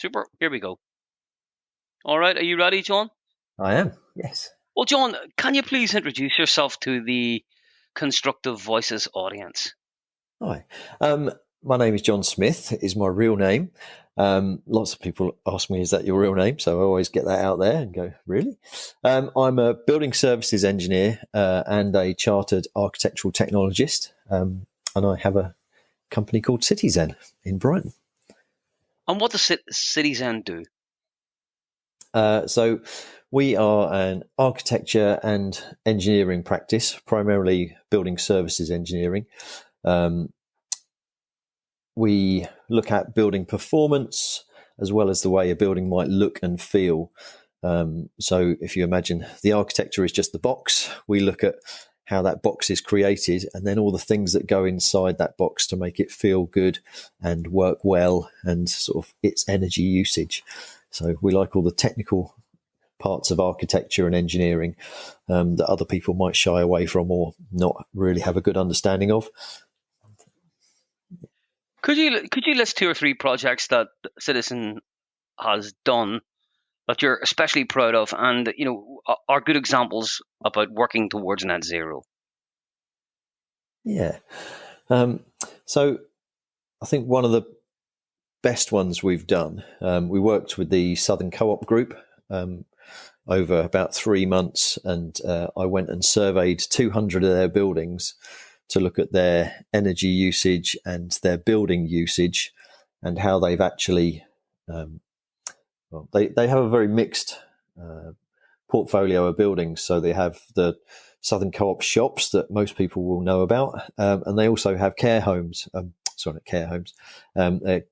Super. Here we go. All right. Are you ready, John? I am, yes. Well, John, can you please introduce yourself to the Constructive Voices audience? Hi. My name is John Smith, is my real name. Lots of people ask me, is that your real name? So I always get that out there and go, really? I'm a building services engineer and a chartered architectural technologist. And I have a company called Cityzen in Brighton. And what does Cityzen do? So we are an architecture and engineering practice, primarily building services engineering. We look at building performance as well as the way a building might look and feel. So if you imagine the architecture is just the box, we look at how that box is created and then all the things that go inside that box to make it feel good and work well and sort of its energy usage. So we like all the technical parts of architecture and engineering that other people might shy away from or not really have a good understanding of. Could you list 2 or 3 projects that Cityzen has done that you're especially proud of, and are good examples about working towards net zero? Yeah. So I think one of the best ones we've done, we worked with the Southern Co-op Group over about 3 months, and I went and surveyed 200 of their buildings to look at their energy usage and their building usage and how they've actually, they have a very mixed portfolio of buildings. So they have the Southern Co-op shops that most people will know about, and they also have care homes, not care homes,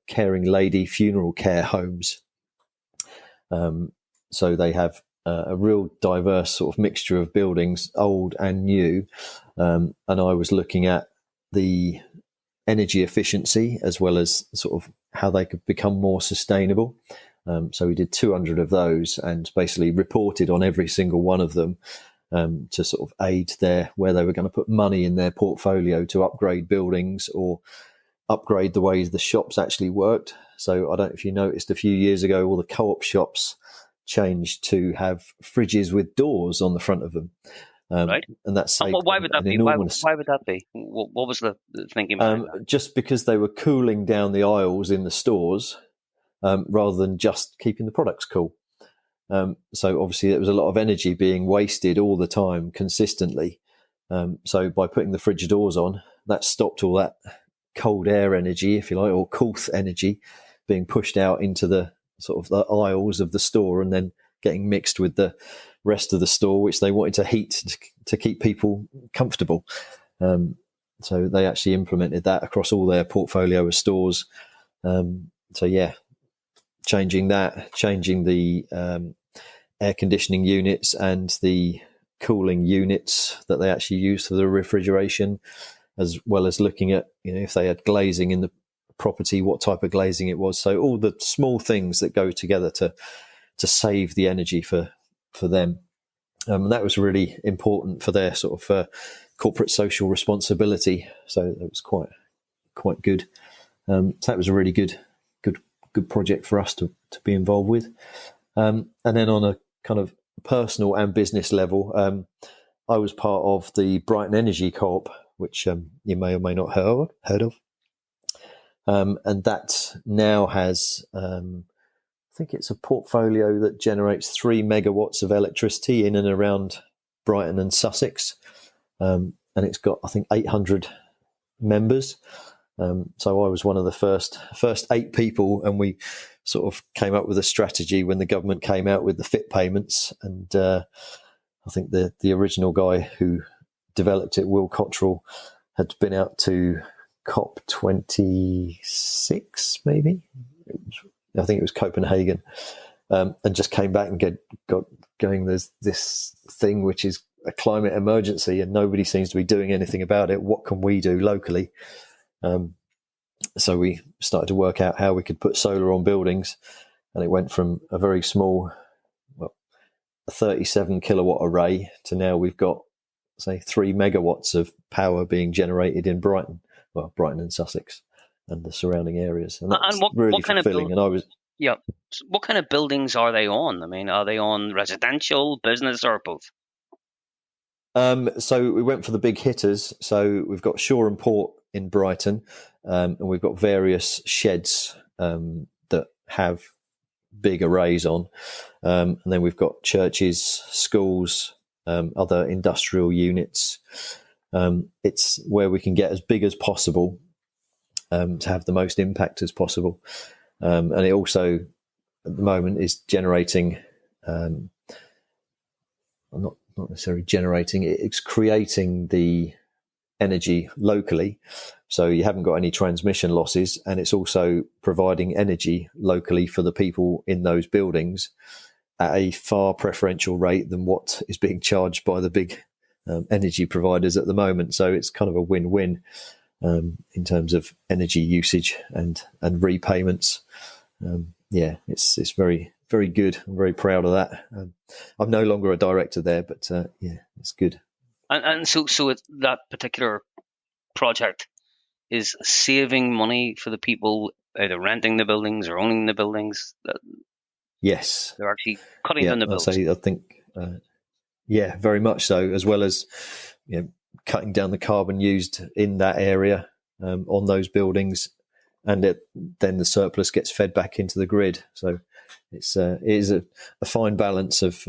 caring lady funeral care homes. So they have a real diverse sort of mixture of buildings, old and new. And I was looking at the energy efficiency as well as sort of how they could become more sustainable. So we did 200 of those and basically reported on every single one of them to sort of aid where they were going to put money in their portfolio to upgrade buildings or upgrade the ways the shops actually worked. So I don't know if you noticed a few years ago, all the co-op shops changed to have fridges with doors on the front of them. Right. And that's why would that be? Why would that be? What was the thinking behind that? Just because they were cooling down the aisles in the stores rather than just keeping the products cool. So obviously there was a lot of energy being wasted all the time consistently. So by putting the fridge doors on, that stopped all that cold air energy, if you like, or coolth energy being pushed out into the sort of the aisles of the store and then getting mixed with the rest of the store, which they wanted to heat to keep people comfortable. So they actually implemented that across all their portfolio of stores. So yeah, changing the air conditioning units and the cooling units that they actually use for the refrigeration, as well as looking at, if they had glazing in the property, what type of glazing it was. So all the small things that go together to save the energy for them. And that was really important for their sort of corporate social responsibility. So it was quite good. So that was a really good project for us to be involved with. And then on a kind of personal and business level, I was part of the Brighton Energy Co-op, which you may or may not heard of. And that now has, I think it's a portfolio that generates 3 megawatts of electricity in and around Brighton and Sussex. And it's got, I think, 800 members. So I was one of the first 8 people, and we sort of came up with a strategy when the government came out with the FIT payments. And I think the original guy who developed it, Will Cottrell, had been out to COP26, maybe. I think it was Copenhagen, and just came back and got going. There's this thing which is a climate emergency, and nobody seems to be doing anything about it. What can we do locally? So we started to work out how we could put solar on buildings, and it went from a very small, a 37 kilowatt array to now we've got, say, 3 megawatts of power being generated in Brighton and Sussex and the surrounding areas. And that's really fulfilling. And Yeah. So what kind of buildings are they on? I mean, are they on residential, business, or both? So we went for the big hitters. So we've got Shore and Port in Brighton, and we've got various sheds that have big arrays on. And then we've got churches, schools, other industrial units. It's where we can get as big as possible to have the most impact as possible. And it also, at the moment, is generating, not necessarily generating, it's creating the energy locally. So you haven't got any transmission losses, and it's also providing energy locally for the people in those buildings at a far preferential rate than what is being charged by the big energy providers at the moment. So it's kind of a win-win in terms of energy usage and repayments. It's very, very good. I'm very proud of that. I'm no longer a director there, but it's good. And so that particular project is saving money for the people either renting the buildings or owning the buildings. Yes. They're actually cutting down the bills. I think, very much so, as well as cutting down the carbon used in that area on those buildings, and then the surplus gets fed back into the grid. So it is a fine balance of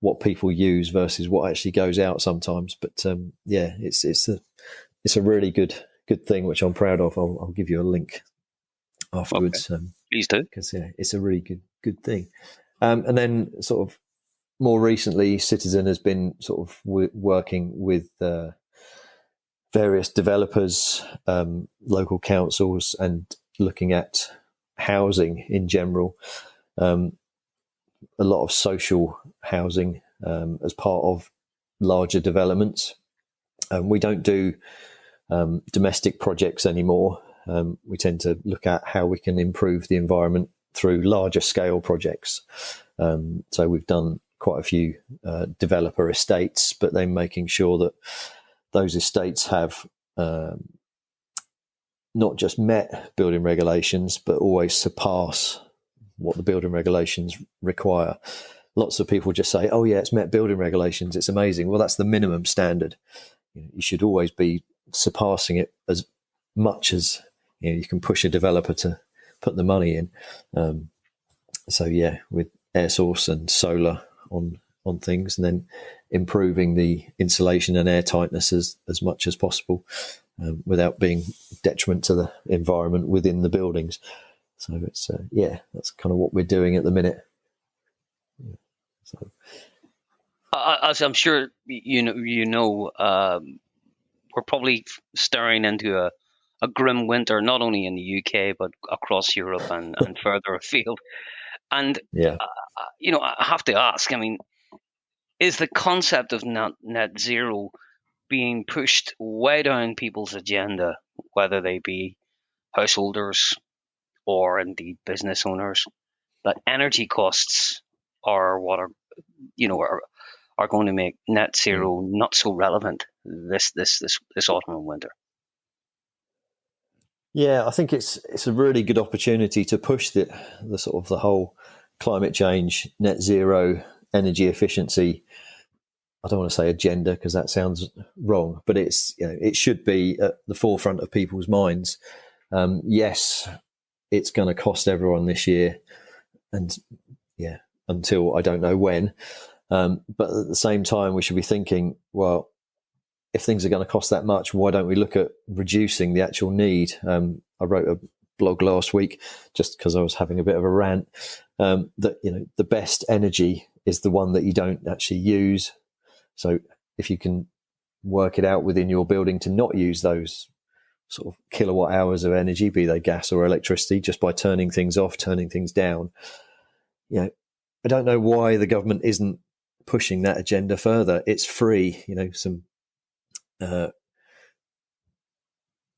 what people use versus what actually goes out sometimes. But it's a really good thing, which I'm proud of. I'll give you a link afterwards. Okay. Please do, because it's a really good thing. And then sort of more recently, Cityzen has been sort of working with various developers, local councils, and looking at housing in general. A lot of social housing as part of larger developments. We don't do domestic projects anymore. We tend to look at how we can improve the environment through larger scale projects. So we've done quite a few developer estates, but then making sure that those estates have not just met building regulations, but always surpass what the building regulations require. Lots of people just say, oh yeah, it's met building regulations, it's amazing. Well, that's the minimum standard. You should always be surpassing it as much as you can push a developer to put the money in. With air source and solar on things, and then improving the insulation and air tightness as much as possible without being detriment to the environment within the buildings. So it's that's kind of what we're doing at the minute. So, as I'm sure we're probably staring into a grim winter, not only in the UK but across Europe and further afield. And I have to ask. I mean, is the concept of net zero being pushed way down people's agenda, whether they be householders or indeed business owners, that energy costs are what are going to make net zero not so relevant this autumn and winter? Yeah, I think it's a really good opportunity to push the sort of the whole climate change, net zero, energy efficiency. I don't want to say agenda because that sounds wrong, but it should be at the forefront of people's minds. Yes, it's going to cost everyone this year, and until I don't know when. But at the same time, we should be thinking, well, if things are going to cost that much, why don't we look at reducing the actual need? I wrote a blog last week just because I was having a bit of a rant that the best energy is the one that you don't actually use. So if you can work it out within your building to not use those sort of kilowatt hours of energy, be they gas or electricity, just by turning things off, turning things down, I don't know why the government isn't pushing that agenda further. It's free, some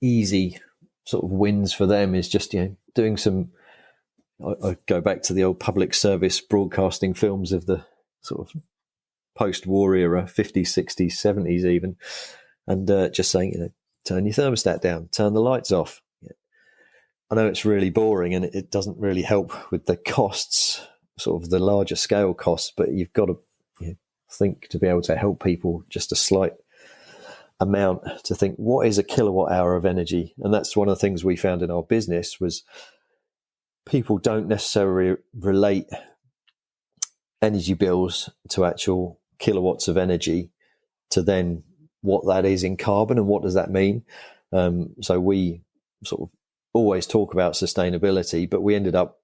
easy sort of wins for them is just doing some. I go back to the old public service broadcasting films of the sort of post-war era, 50s, 60s, 70s even, and just saying, turn your thermostat down, turn the lights off. I know it's really boring and it doesn't really help with the costs, sort of the larger scale costs, but you've got to think to be able to help people just a slight amount to think, what is a kilowatt hour of energy? And that's one of the things we found in our business was people don't necessarily relate energy bills to actual kilowatts of energy to then what that is in carbon and what does that mean. So we sort of always talk about sustainability, but we ended up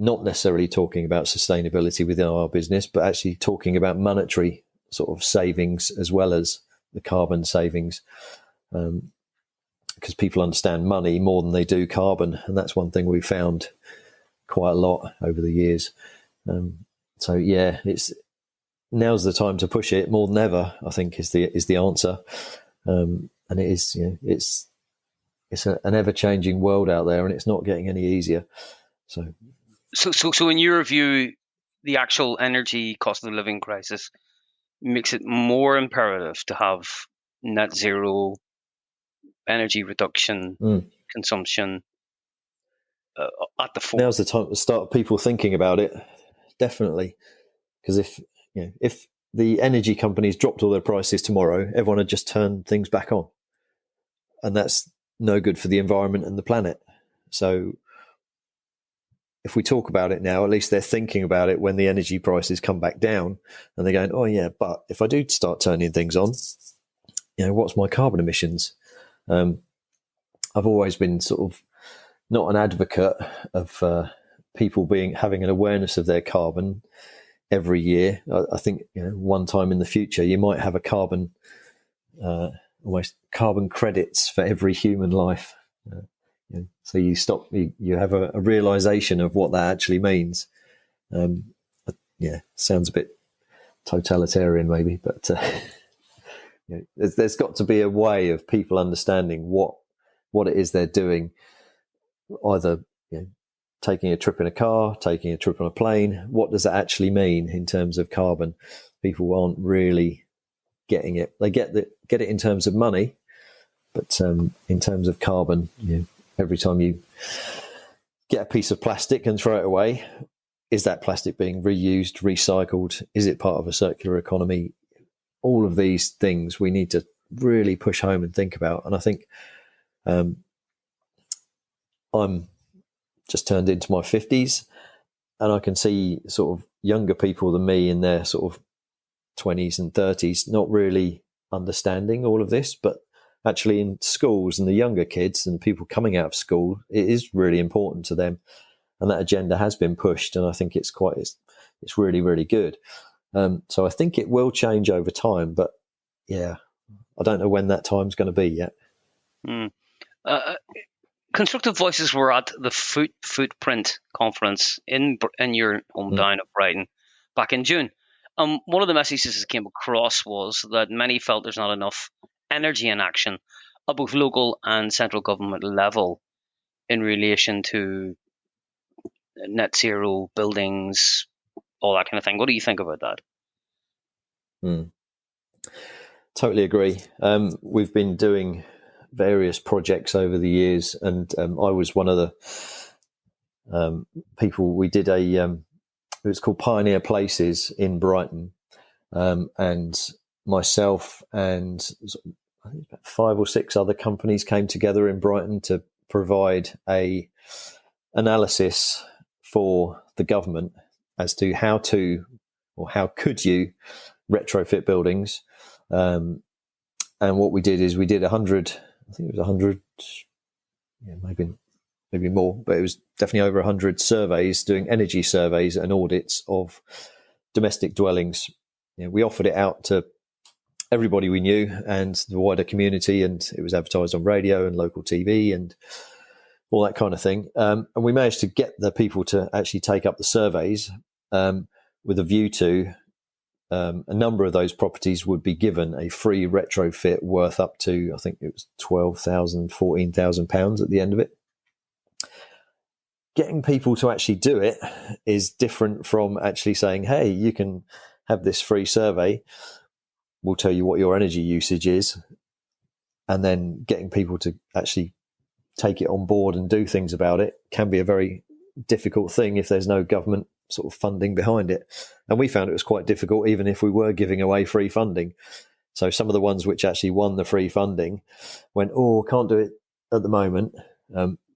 not necessarily talking about sustainability within our business, but actually talking about monetary sort of savings as well as the carbon savings, because people understand money more than they do carbon. And that's one thing we found quite a lot over the years. So yeah, now's the time to push it more than ever, I think is the answer. And it is, it's an ever-changing world out there, and it's not getting any easier. So in your view, the actual energy cost of the living crisis makes it more imperative to have net zero energy reduction consumption at the fore. Now's the time to start people thinking about it, definitely. Because if the energy companies dropped all their prices tomorrow, everyone would just turn things back on. And that's no good for the environment and the planet. So if we talk about it now, at least they're thinking about it when the energy prices come back down, and they're going, oh yeah, but if I do start turning things on, what's my carbon emissions? I've always been sort of not an advocate of people having an awareness of their carbon every year. I think one time in the future you might have a carbon almost carbon credits for every human life. So you have a realization of what that actually means. Sounds a bit totalitarian maybe, but there's got to be a way of people understanding what it is they're doing, either taking a trip in a car, taking a trip on a plane. What does that actually mean in terms of carbon? People aren't really getting it. They get it in terms of money, but in terms of carbon, every time you get a piece of plastic and throw it away, is that plastic being reused, recycled? Is it part of a circular economy? All of these things we need to really push home and think about. And I think I'm just turned into my 50s, and I can see sort of younger people than me in their sort of 20s and 30s not really understanding all of this, but actually in schools and the younger kids and people coming out of school, it is really important to them, and that agenda has been pushed, and I think it's really, really good. So I think it will change over time, but yeah, I don't know when that time's going to be yet. Constructive Voices were at the Footprint conference in your hometown of Brighton back in June. One of the messages that came across was that many felt there's not enough energy in action at both local and central government level in relation to net zero buildings, all that kind of thing. What do you think about that? Totally agree. We've been doing various projects over the years, and I was one of the people. We did it was called Pioneer Places in Brighton, and myself and I think about 5 or 6 other companies came together in Brighton to provide a analysis for the government as to how could you retrofit buildings. And what we did is we did 100, I think it was 100, maybe more, but it was definitely over 100 surveys, doing energy surveys and audits of domestic dwellings. We offered it out to everybody we knew and the wider community, and it was advertised on radio and local TV and all that kind of thing. And we managed to get the people to actually take up the surveys with a view to a number of those properties would be given a free retrofit worth up to, I think it was £12,000, £14,000 at the end of it. Getting people to actually do it is different from actually saying, hey, you can have this free survey. We'll tell you what your energy usage is. And then getting people to actually take it on board and do things about it can be a very difficult thing if there's no government sort of funding behind it. And we found it was quite difficult even if we were giving away free funding. So some of the ones which actually won the free funding went, can't do it at the moment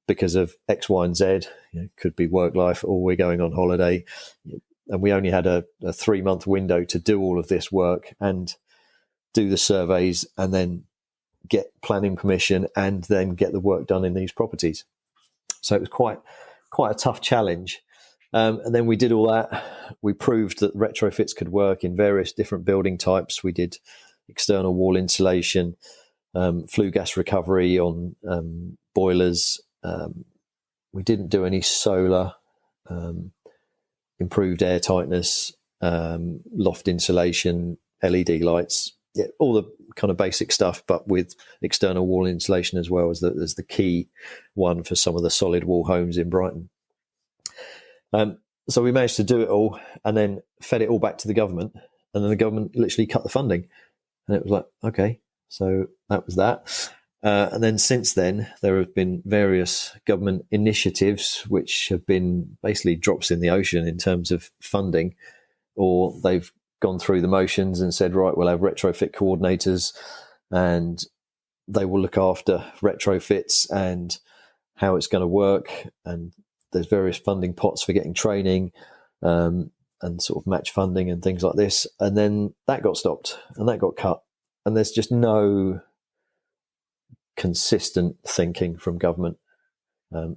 because of X, Y, and Z. Could be work life, or we're going on holiday. And we only had a 3-month window to do all of this work and do the surveys and then get planning permission and then get the work done in these properties. So it was quite a tough challenge. And then we did all that. We proved that retrofits could work in various different building types. We did external wall insulation, flue gas recovery on boilers. We didn't do any solar, improved air tightness, loft insulation, LED lights, all the kind of basic stuff, but with external wall insulation as well as the key one for some of the solid wall homes in Brighton. So we managed to do it all and then fed it all back to the government, and then the government literally cut the funding. And it was like, okay, so that was that. And then since then, there have been various government initiatives which have been basically drops in the ocean in terms of funding, or they've gone through the motions and said, right, we'll have retrofit coordinators and they will look after retrofits and how it's going to work. And there's various funding pots for getting training and sort of match funding and things like this. And then that got stopped and that got cut. And there's just no consistent thinking from government. Do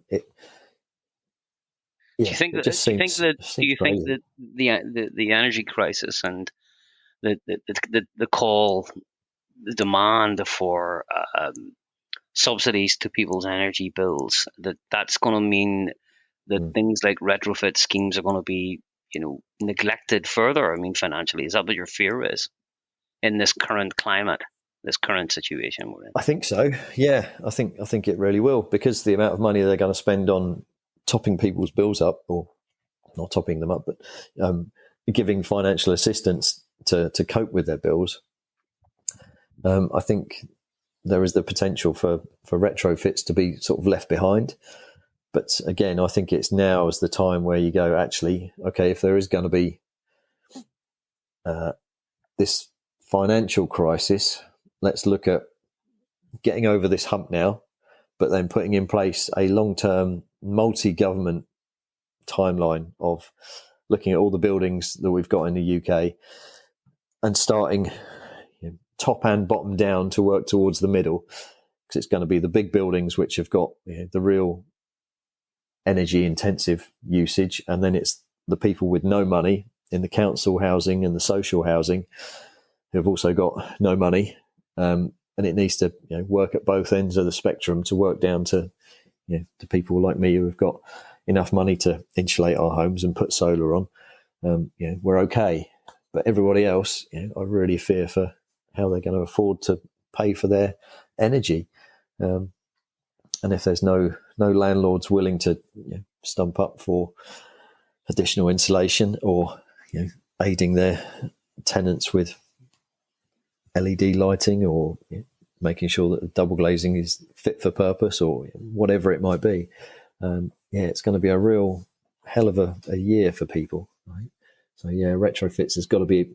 you think that the energy crisis and the call, the demand for subsidies to people's energy bills, that's going to mean that things like retrofit schemes are going to be, neglected further? I mean, financially, is that what your fear is in this current climate, this current situation we're in? I think so. Yeah, I think it really will, because the amount of money they're going to spend on topping people's bills up, or not topping them up, but giving financial assistance to cope with their bills. I think there is the potential for retrofits to be sort of left behind. But again, I think it's now is the time where you go, actually, okay, if there is going to be this financial crisis, let's look at getting over this hump now, but then putting in place a long-term multi-government timeline of looking at all the buildings that we've got in the UK and starting top and bottom down to work towards the middle, because it's going to be the big buildings which have got the real energy intensive usage, and then it's the people with no money in the council housing and the social housing who have also got no money, and it needs to work at both ends of the spectrum to work down to to people like me who have got enough money to insulate our homes and put solar on. We're okay, but everybody else, I really fear for how they're going to afford to pay for their energy. And if there's no landlords willing to stump up for additional insulation or aiding their tenants with LED lighting or making sure that the double glazing is fit for purpose or whatever it might be, it's going to be a real hell of a year for people, right? So retrofits has got to be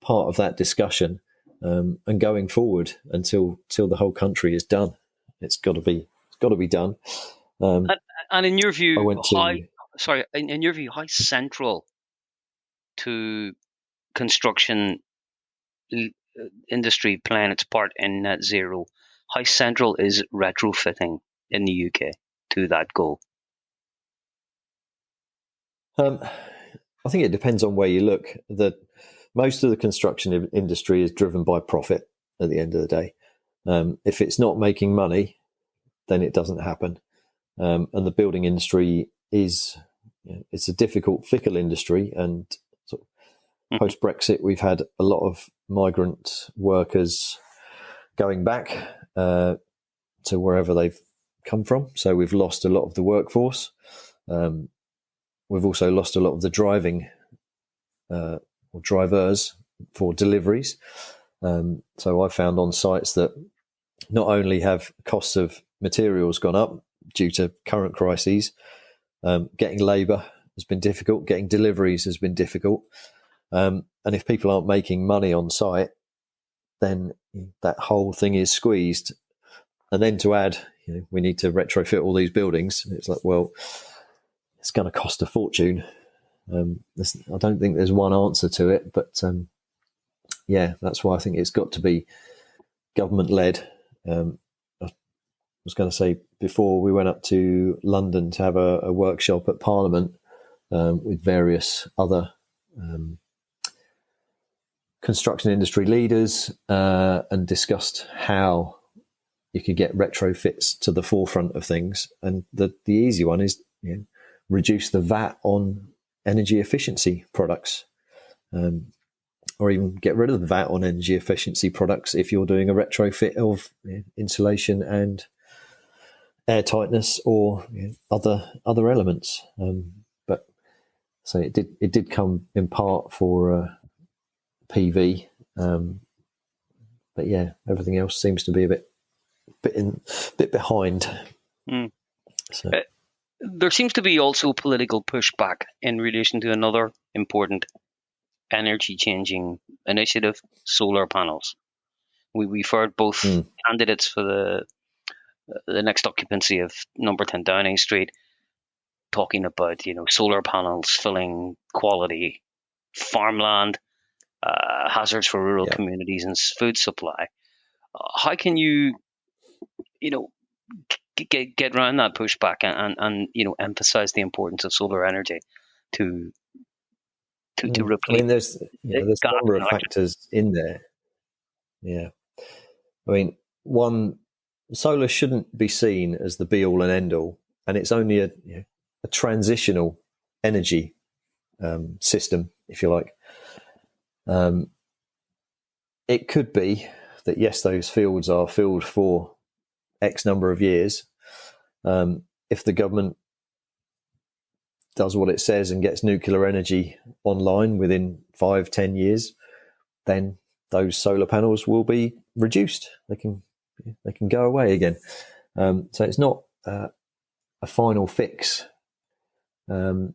part of that discussion, and going forward until the whole country is done. It's got to be done. And in your view, how central to construction industry playing its part in net zero, how central is retrofitting in the UK to that goal? I think it depends on where you look. Most of the construction industry is driven by profit at the end of the day. If it's not making money, then it doesn't happen. And the building industry it's a difficult, fickle industry. And sort of post-Brexit, we've had a lot of migrant workers going back to wherever they've come from. So we've lost a lot of the workforce. We've also lost a lot of the driving or drivers for deliveries. So I found on sites that not only have costs of materials gone up, due to current crises. Getting labour has been difficult. Getting deliveries has been difficult. And if people aren't making money on site, then that whole thing is squeezed. And then to add, we need to retrofit all these buildings. It's like, well, it's going to cost a fortune. I don't think there's one answer to it, but that's why I think it's got to be government-led. I was going to say, before we went up to London to have a workshop at Parliament with various other construction industry leaders and discussed how you could get retrofits to the forefront of things. And the easy one is reduce the VAT on energy efficiency products, or even get rid of the VAT on energy efficiency products if you're doing a retrofit of insulation and air tightness or other elements. But so it did come in part for PV, but everything else seems to be a bit behind. So. There seems to be also political pushback in relation to another important energy changing initiative, solar panels. We've heard both candidates for the next occupancy of number 10 Downing Street talking about solar panels filling quality farmland, hazards for rural communities and food supply. How can you get around that pushback and emphasize the importance of solar energy to replace? I mean, there's a number of factors in there. Yeah, I mean, one, solar shouldn't be seen as the be all and end all, and it's only a transitional energy system, if you like. It could be that yes, those fields are filled for X number of years. If the government does what it says and gets nuclear energy online within 5-10 years, then those solar panels will be reduced. They can go away again. So it's not a final fix. And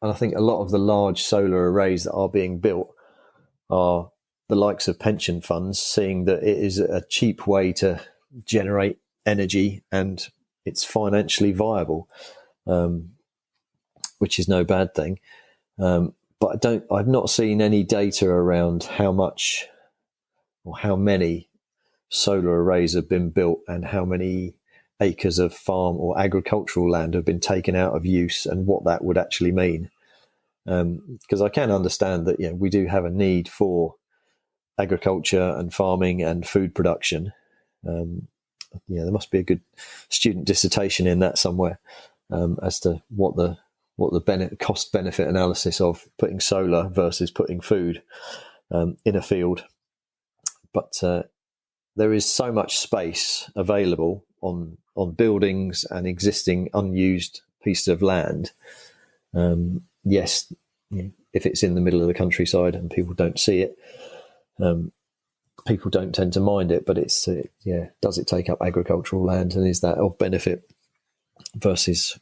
I think a lot of the large solar arrays that are being built are the likes of pension funds seeing that it is a cheap way to generate energy and it's financially viable, which is no bad thing. But I've not seen any data around how much or how many solar arrays have been built and how many acres of farm or agricultural land have been taken out of use and what that would actually mean. Because I can understand that we do have a need for agriculture and farming and food production. There must be a good student dissertation in that somewhere as to what the cost benefit analysis of putting solar versus putting food in a field. But there is so much space available on buildings and existing unused pieces of land. Yes, if it's in the middle of the countryside and people don't see it, people don't tend to mind it. But it's does it take up agricultural land, and is that of benefit versus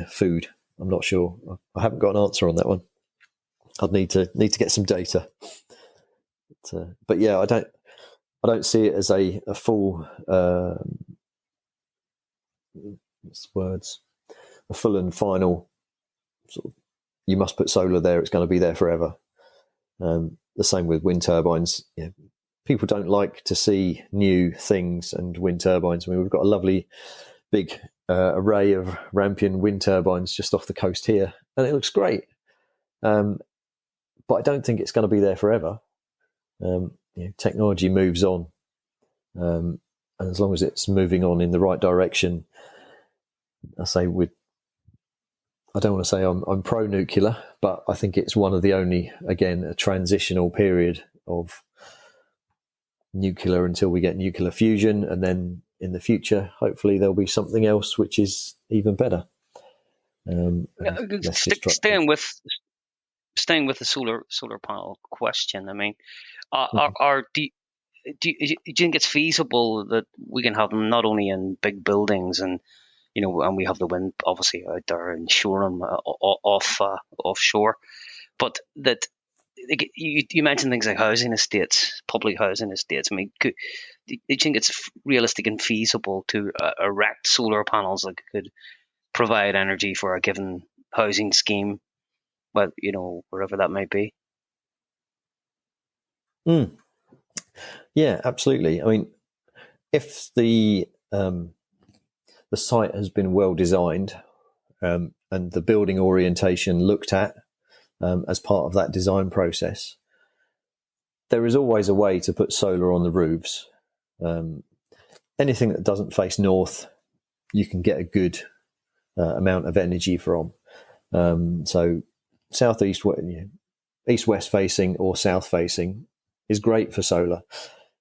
food? I'm not sure. I haven't got an answer on that one. I'd need to get some data. But I don't see it as a full a full and final sort of, you must put solar there, it's going to be there forever. The same with wind turbines. People don't like to see new things and wind turbines. I mean, we've got a lovely big array of Rampion wind turbines just off the coast here, and it looks great. But I don't think it's going to be there forever. Technology moves on, and as long as it's moving on in the right direction, I don't want to say I'm pro-nuclear, but I think it's one of the only, again, a transitional period of nuclear until we get nuclear fusion, and then in the future, hopefully there'll be something else which is even better. Staying with the solar panel question, I mean, do you think it's feasible that we can have them not only in big buildings and and we have the wind obviously out there in Shoreham offshore. But that you mentioned things like housing estates, public housing estates. I mean, do you think it's realistic and feasible to erect solar panels that could provide energy for a given housing scheme, well, wherever that may be? Yeah, absolutely. I mean, if the site has been well designed and the building orientation looked at as part of that design process, there is always a way to put solar on the roofs. Anything that doesn't face north, you can get a good amount of energy from. So southeast, east-west facing or south facing is great for solar.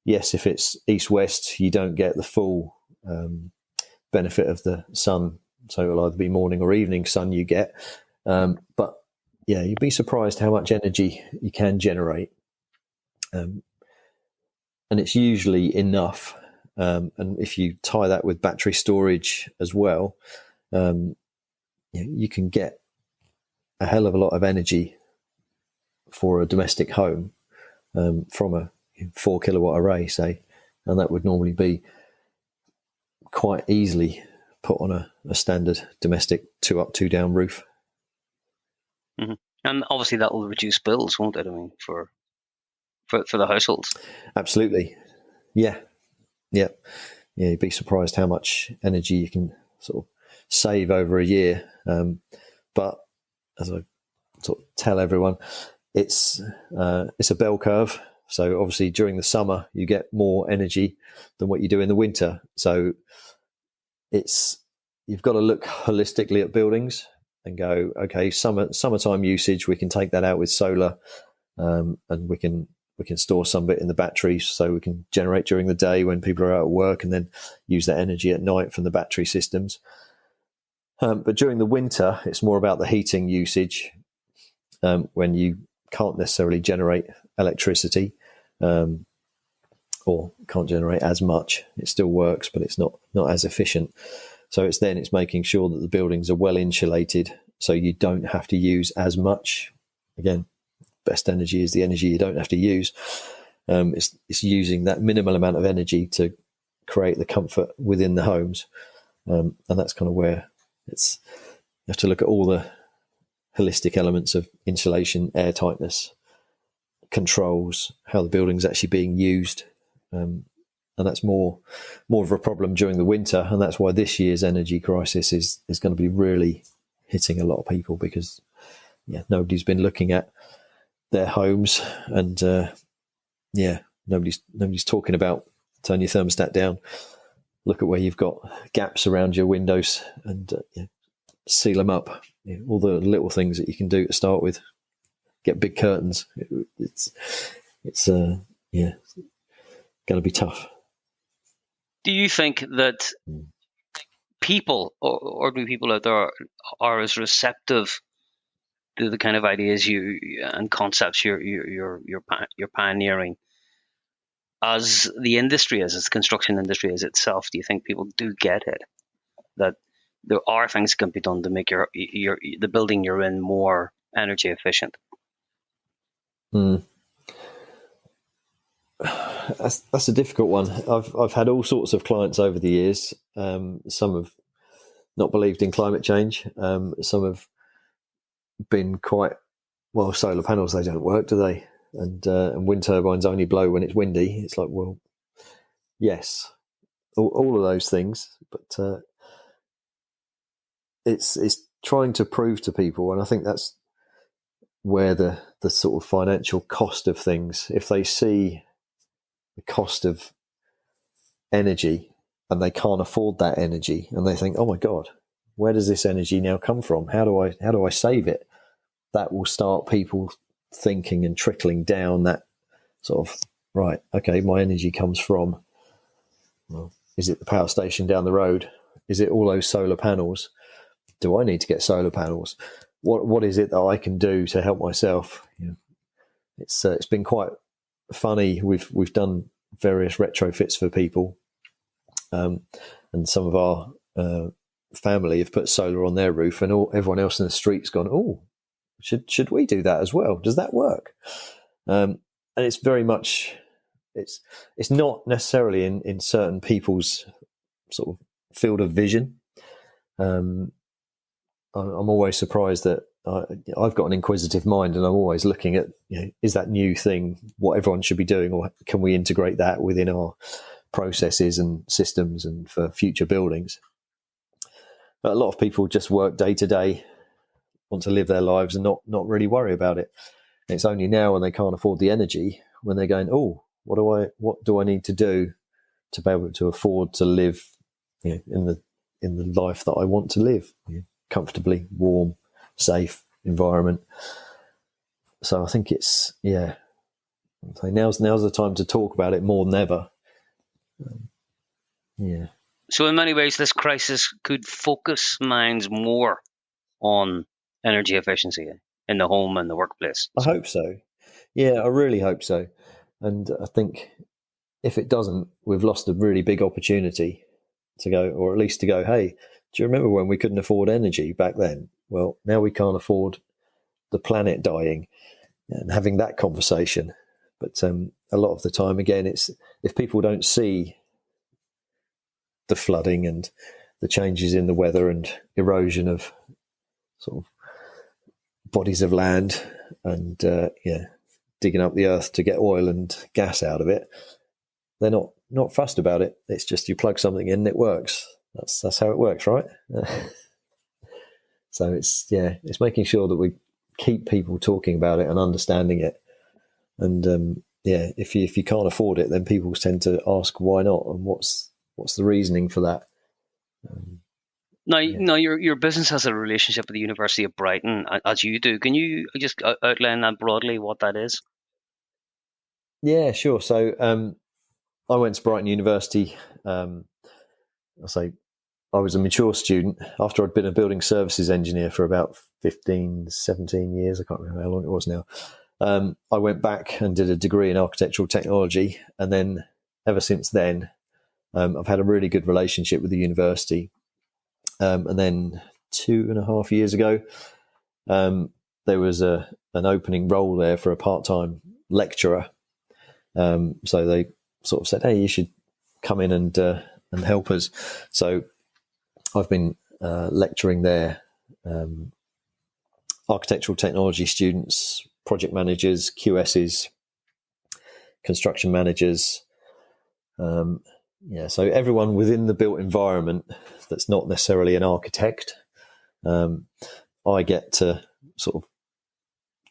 Yes, if it's east-west, you don't get the full benefit of the sun. So it'll either be morning or evening sun you get. But yeah, you'd be surprised how much energy you can generate. And it's usually enough. And if you tie that with battery storage as well, you can get a hell of a lot of energy for a domestic home from a 4 kilowatt array, say, and that would normally be quite easily put on a standard domestic 2 up, 2 down roof. Mm-hmm. And obviously that will reduce bills, won't it? I mean, for the households. Absolutely. Yeah. You'd be surprised how much energy you can sort of save over a year. But as I sort of tell everyone, it's a bell curve. So obviously during the summer you get more energy than what you do in the winter. So you've got to look holistically at buildings and go, okay, summertime usage, we can take that out with solar, and we can store some bit in the batteries so we can generate during the day when people are out at work and then use that energy at night from the battery systems. But during the winter, it's more about the heating usage when you can't necessarily generate electricity or can't generate as much. It still works, but it's not as efficient. So it's making sure that the buildings are well insulated so you don't have to use as much. Again, best energy is the energy you don't have to use. It's using that minimal amount of energy to create the comfort within the homes. And that's kind of where you have to look at all the holistic elements of insulation, air tightness, controls, how the building's actually being used. And that's more of a problem during the winter. And that's why this year's energy crisis is going to be really hitting a lot of people, because nobody's been looking at their homes, and nobody's talking about turn your thermostat down, look at where you've got gaps around your windows and seal them up. All the little things that you can do to start with. Get big curtains. It's going to be tough. Do you think that people, or ordinary people out there, are as receptive to the kind of ideas and concepts you're pioneering as the industry is, as the construction industry is itself? Do you think people do get it, that there are things that can be done to make the building you're in more energy efficient? That's a difficult one. I've had all sorts of clients over the years. Some have not believed in climate change. Some have been quite, well, solar panels, they don't work, do they? And wind turbines only blow when it's windy. It's like, well, yes, all of those things, but it's trying to prove to people, and I think that's where the sort of financial cost of things, if they see the cost of energy and they can't afford that energy, and they think, oh my God, where does this energy now come from? How do I save it? That will start people thinking and trickling down that sort of, right, okay, my energy comes from, well, is it the power station down the road? Is it all those solar panels? Do I need to get solar panels? What is it that I can do to help myself? It's been quite funny. We've done various retrofits for people, and some of our family have put solar on their roof, and everyone else in the street's gone, oh, should we do that as well? Does that work? And it's very much, it's not necessarily in certain people's sort of field of vision. I'm always surprised that I've got an inquisitive mind, and I'm always looking at, is that new thing what everyone should be doing, or can we integrate that within our processes and systems and for future buildings? But a lot of people just work day to day, want to live their lives and not really worry about it. And it's only now when they can't afford the energy, when they're going, oh, what do I need to do to be able to afford to live in the life that I want to live, comfortably, warm, safe environment. So I think it's, now's the time to talk about it more than ever. So in many ways, this crisis could focus minds more on energy efficiency in the home and the workplace. I hope so. Yeah, I really hope so. And I think if it doesn't, we've lost a really big opportunity to go, or at least to go, hey, do you remember when we couldn't afford energy back then? Well, now we can't afford the planet dying, and having that conversation. But a lot of the time, again, it's if people don't see the flooding and the changes in the weather and erosion of sort of bodies of land and digging up the earth to get oil and gas out of it, they're not fussed about it. It's just you plug something in and it works. That's how it works, right? So it's making sure that we keep people talking about it and understanding it. And if you can't afford it, then people tend to ask why not, and what's the reasoning for that. Now, your business has a relationship with the University of Brighton, as you do. Can you just outline that broadly, what that is? Yeah, sure. So I went to Brighton University. I was a mature student after I'd been a building services engineer for about 15, 17 years. I can't remember how long it was now. I went back and did a degree in architectural technology. And then ever since then, I've had a really good relationship with the university. And then 2.5 years ago, there was an opening role there for a part-time lecturer. So they sort of said, hey, you should come in and help us. So I've been lecturing there, architectural technology students, project managers, QSs, construction managers. So everyone within the built environment that's not necessarily an architect, I get to sort of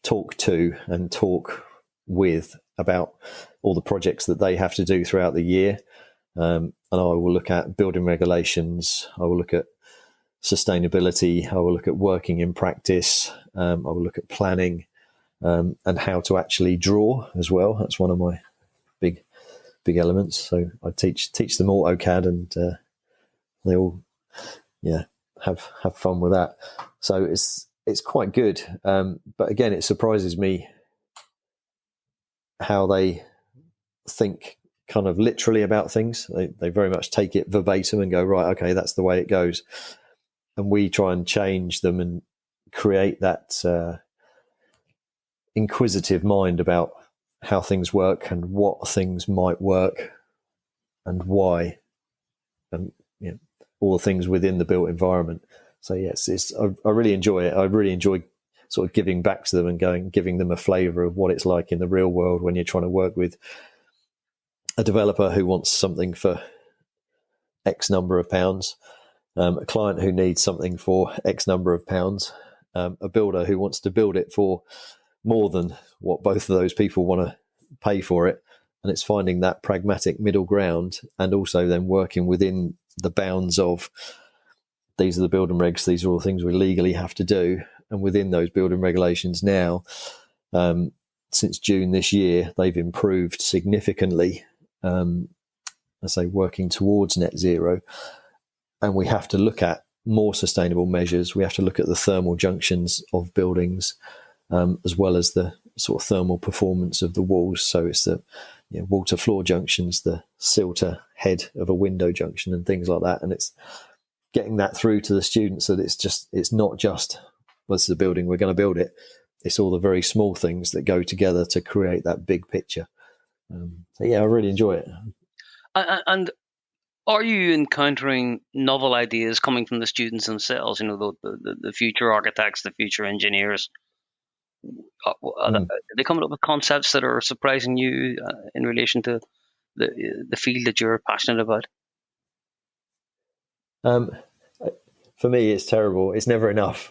talk to and talk with about all the projects that they have to do throughout the year. And I will look at building regulations. I will look at sustainability. I will look at working in practice. I will look at planning and how to actually draw as well. That's one of my big elements. So I teach them AutoCAD, and they all have fun with that. So it's quite good. But again, it surprises me how they think kind of literally about things. They very much take it verbatim and go, right, okay, that's the way it goes. And we try and change them and create that inquisitive mind about how things work and what things might work and why, and all the things within the built environment. So yes, I really enjoy it. I really enjoy sort of giving back to them and giving them a flavour of what it's like in the real world when you're trying to work with a developer who wants something for X number of pounds, a client who needs something for X number of pounds, a builder who wants to build it for more than what both of those people want to pay for it. And it's finding that pragmatic middle ground, and also then working within the bounds of, these are the building regs, these are all the things we legally have to do. And within those building regulations now, since June this year, they've improved significantly, working towards net zero. And we have to look at more sustainable measures. We have to look at the thermal junctions of buildings, as well as the sort of thermal performance of the walls. So it's the wall to floor junctions, the sill to head of a window junction, and things like that. And getting that through to the students that it's not just, well, this is a building, we're going to build it. It's all the very small things that go together to create that big picture. So yeah, I really enjoy it. And are you encountering novel ideas coming from the students themselves? The future architects, the future engineers. Are they coming up with concepts that are surprising you in relation to the field that you're passionate about? For me, it's terrible. It's never enough.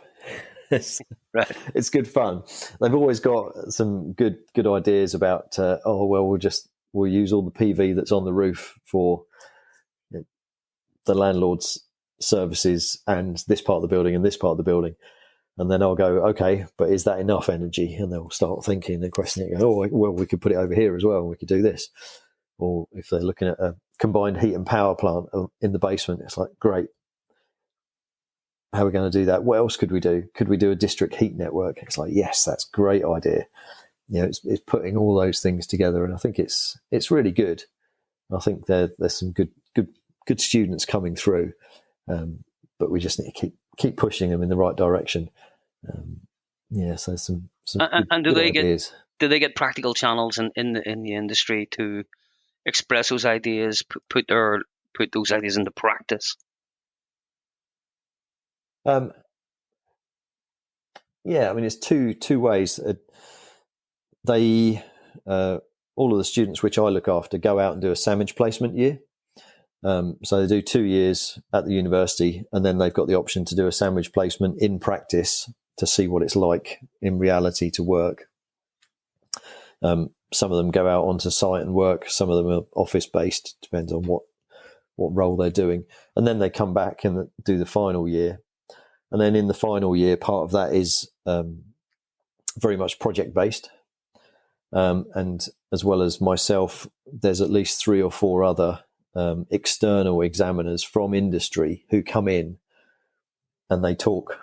Right. It's good fun. They've always got some good ideas about. We'll use all the PV that's on the roof for the landlord's services and this part of the building and this part of the building. And then I'll go, okay, but is that enough energy? And they'll start thinking and questioning it. Oh, well, we could put it over here as well. We could do this. Or if they're looking at a combined heat and power plant in the basement, it's like, great. How are we going to do that? What else could we do? Could we do a district heat network? It's like, yes, that's a great idea. It's putting all those things together, and I think it's really good. I think there's some good students coming through, but we just need to keep pushing them in the right direction. So some and good ideas. Do they get practical channels in the industry to express those ideas, put those ideas into practice? It's two ways. They all of the students which I look after go out and do a sandwich placement year. So they do 2 years at the university, and then they've got the option to do a sandwich placement in practice to see what it's like in reality to work. Some of them go out onto site and work. Some of them are office based, depends on what role they're doing. And then they come back and do the final year. And then in the final year, part of that is very much project based. And as well as myself, there's at least 3 or 4 other external examiners from industry who come in and they talk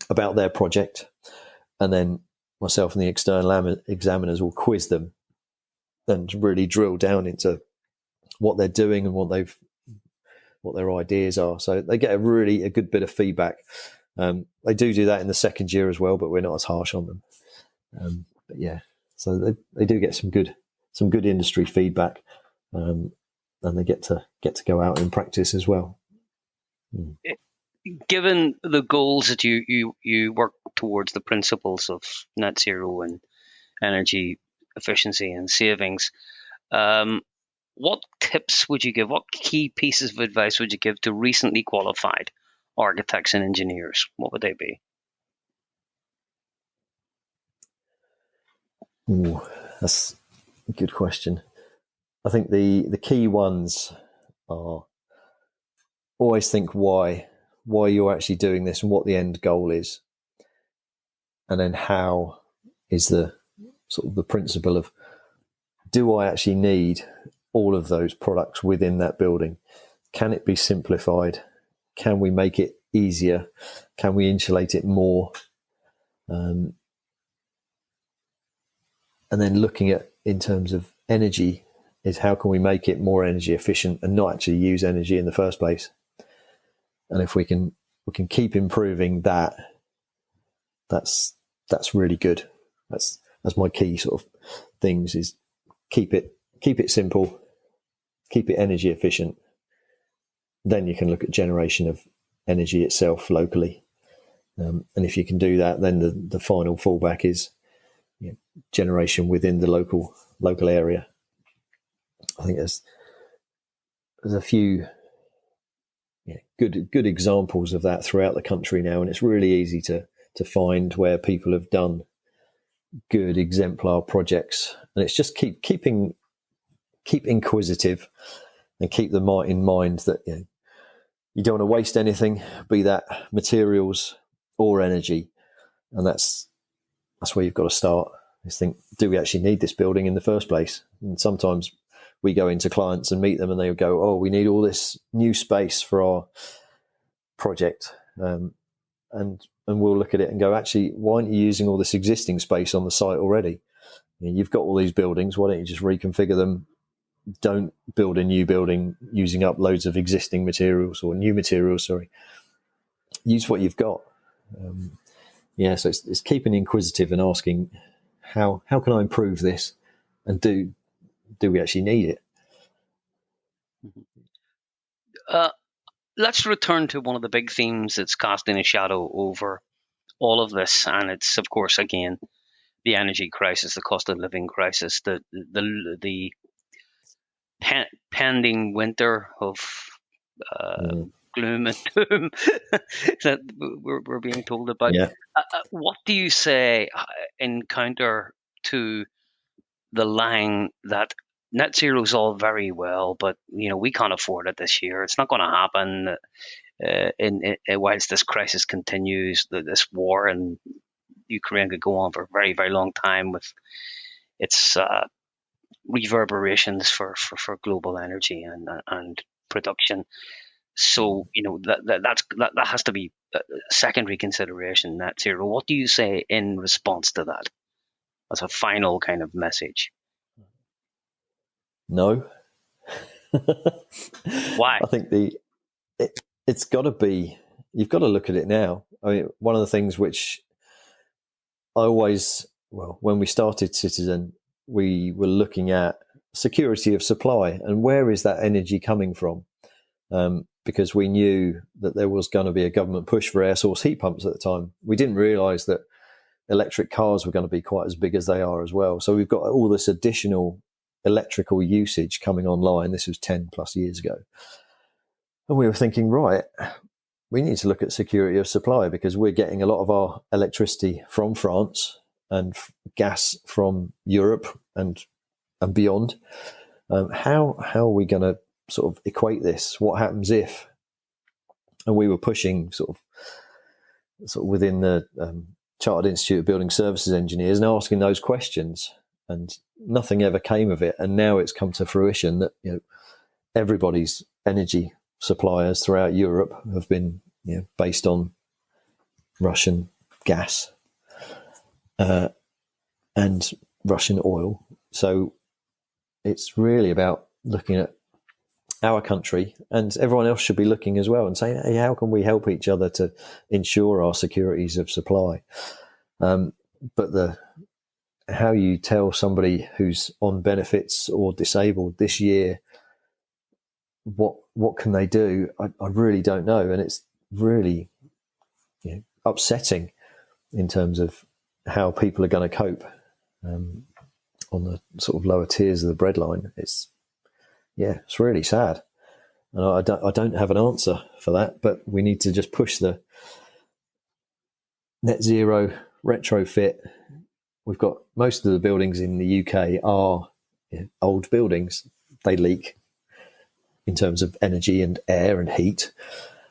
about their project. And then myself and the external examiners will quiz them and really drill down into what they're doing and what their ideas are. So they get a good bit of feedback. They do that in the second year as well, but we're not as harsh on them. But yeah, so they do get some good industry feedback, and they get to go out and practice as well. Given the goals that you work towards, the principles of net zero and energy efficiency and savings, what tips would you give? What key pieces of advice would you give to recently qualified architects and engineers? What would they be? Ooh, that's a good question. I think the key ones are always think why you're actually doing this and what the end goal is. And then how is the sort of the principle of, do I actually need all of those products within that building? Can it be simplified? Can we make it easier? Can we insulate it more? And then looking at, in terms of energy, is how can we make it more energy efficient and not actually use energy in the first place? And if we can keep improving that, that's really good. That's my key sort of things, is keep it simple, keep it energy efficient. Then you can look at generation of energy itself locally. And if you can do that, then the final fallback is generation within the local area. I think there's a few good examples of that throughout the country now, and it's really easy to find where people have done good exemplar projects. And it's just keep inquisitive and keep them in mind that you don't want to waste anything, be that materials or energy. And that's where you've got to start, is think, do we actually need this building in the first place? And sometimes we go into clients and meet them and they go, oh, we need all this new space for our project. And we'll look at it and go, actually, why aren't you using all this existing space on the site already? You've got all these buildings. Why don't you just reconfigure them don't build a new building using up loads of existing materials or new materials. Sorry, use what you've got. So it's keeping inquisitive and asking how can I improve this, and do we actually need it? Let's return to one of the big themes that's casting a shadow over all of this, and it's, of course, again, the energy crisis, the cost of living crisis, the pending winter of gloom and doom that we're being told about. Yeah. What do you say in counter to the line that net zero is all very well, but we can't afford it this year. It's not going to happen. Whilst this crisis continues, this war in Ukraine could go on for a very, very long time with its reverberations for global energy and production. So that has to be a secondary consideration, net zero. What do you say in response to that as a final kind of message? No. Why? I think it's got to be, you've got to look at it now. I mean, one of the things which when we started Cityzen, we were looking at security of supply and where is that energy coming from? Because we knew that there was going to be a government push for air source heat pumps at the time. We didn't realise that electric cars were going to be quite as big as they are as well. So we've got all this additional electrical usage coming online. This was 10 plus years ago. And we were thinking, right, we need to look at security of supply because we're getting a lot of our electricity from France and gas from Europe and beyond. How are we going to sort of equate this? What happens if? And we were pushing sort of within the Chartered Institute of Building Services Engineers and asking those questions, and nothing ever came of it. And now it's come to fruition that everybody's energy suppliers throughout Europe have been based on Russian gas and Russian oil. So it's really about looking at our country, and everyone else should be looking as well and saying, hey, how can we help each other to ensure our securities of supply? But how you tell somebody who's on benefits or disabled this year what can they do, I really don't know. And it's really upsetting in terms of how people are going to cope on the sort of lower tiers of the breadline. It's really sad. And I don't have an answer for that, but we need to just push the net zero retrofit. We've got most of the buildings in the UK are old buildings. They leak in terms of energy and air and heat.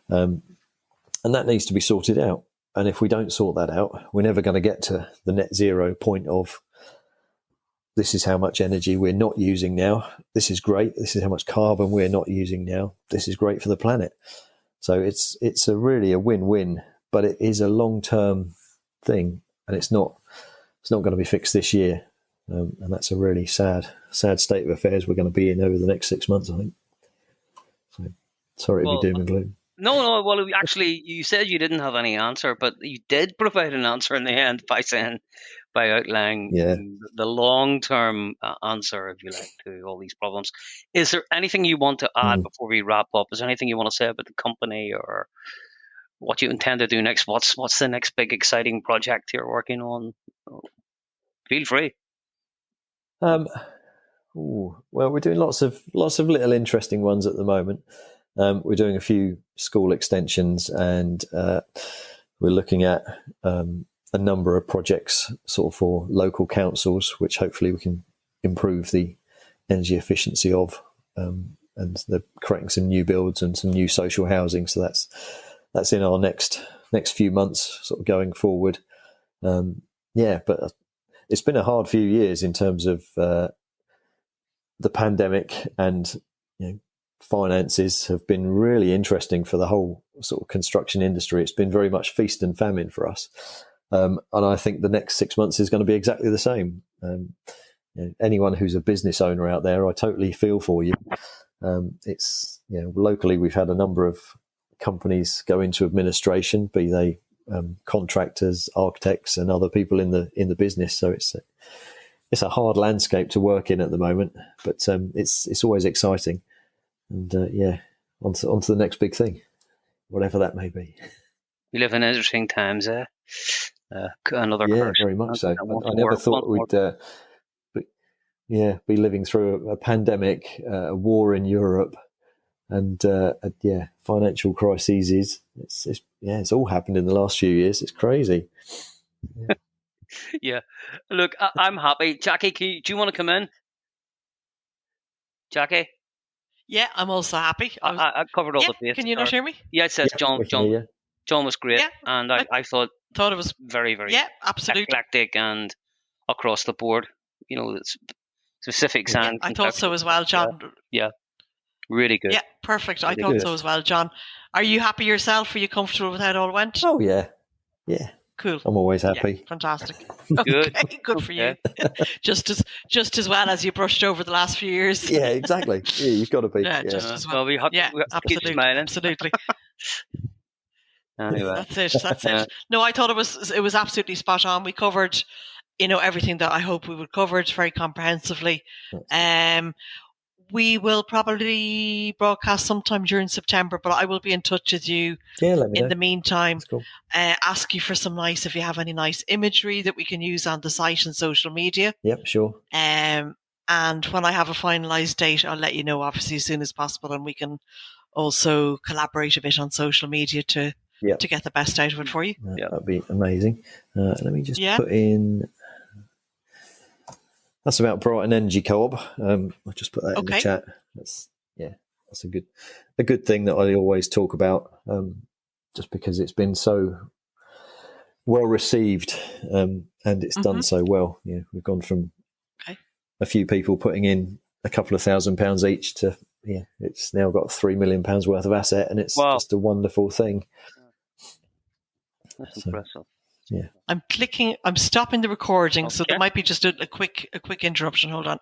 And that needs to be sorted out. And if we don't sort that out, we're never going to get to the net zero point of this is how much energy we're not using now. This is great. This is how much carbon we're not using now. This is great for the planet. So it's really a win-win, but it is a long-term thing, and it's not going to be fixed this year. And that's a really sad state of affairs we're going to be in over the next 6 months, I think. So sorry to be doom and gloom. No. Well, actually, you said you didn't have any answer, but you did provide an answer in the end by outlining the long-term answer, if you like, to all these problems. Is there anything you want to add before we wrap up? Is there anything you want to say about the company or what you intend to do next? What's the next big exciting project you're working on? Feel free. Well, we're doing lots of little interesting ones at the moment. We're doing a few school extensions, and we're looking at a number of projects sort of for local councils, which hopefully we can improve the energy efficiency of, and they're creating some new builds and some new social housing. So that's in our next few months, sort of going forward. But it's been a hard few years in terms of the pandemic, and finances have been really interesting for the whole sort of construction industry. It's been very much feast and famine for us. And I think the next 6 months is going to be exactly the same. anyone who's a business owner out there, I totally feel for you. It's locally we've had a number of companies go into administration, be they contractors, architects, and other people in the business. So it's a hard landscape to work in at the moment, but it's always exciting. And on to the next big thing, whatever that may be. We live in interesting times, eh? Another curse. Very much so. I never thought we'd be living through a pandemic, a war in Europe, and financial crises. It's all happened in the last few years. It's crazy. Yeah. Look, I'm happy. Jackie, do you want to come in? Jackie? Yeah, I'm also happy. I covered all the bases. Can you not hear me? Yeah, it says John was great, and I thought it was very, very absolutely eclectic and across the board. Specific I thought so as well, John. Yeah, really good. Yeah, perfect. Really I thought so as well, John. Are you happy yourself? Are you comfortable with how it all went? Oh yeah. Cool. I'm always happy. Yeah, fantastic. Good. Okay, good for you. just as well as you brushed over the last few years. Yeah, exactly. Yeah, you've got to be. Just as well. We have to keep smiling. Absolutely. Anyway, that's it. No, I thought it was absolutely spot on. We covered, everything that I hope we would cover. It's very comprehensively. We will probably broadcast sometime during September, but I will be in touch with you in the meantime. Cool. Ask you for if you have any nice imagery that we can use on the site and social media. Yep, sure. And when I have a finalised date, I'll let you know, obviously, as soon as possible, and we can also collaborate a bit on social media to get the best out of it for you. That'd be amazing. Let me just put in... That's about Brighton Energy Co-op. I'll just put that in the chat. That's a good thing that I always talk about, just because it's been so well received, and it's done so well. We've gone from a few people putting in a couple of £1,000 each to it's now got £3 million worth of asset, and it's just a wonderful thing. That's impressive. Yeah. I'm stopping the recording, so there might be just a quick interruption. Hold on.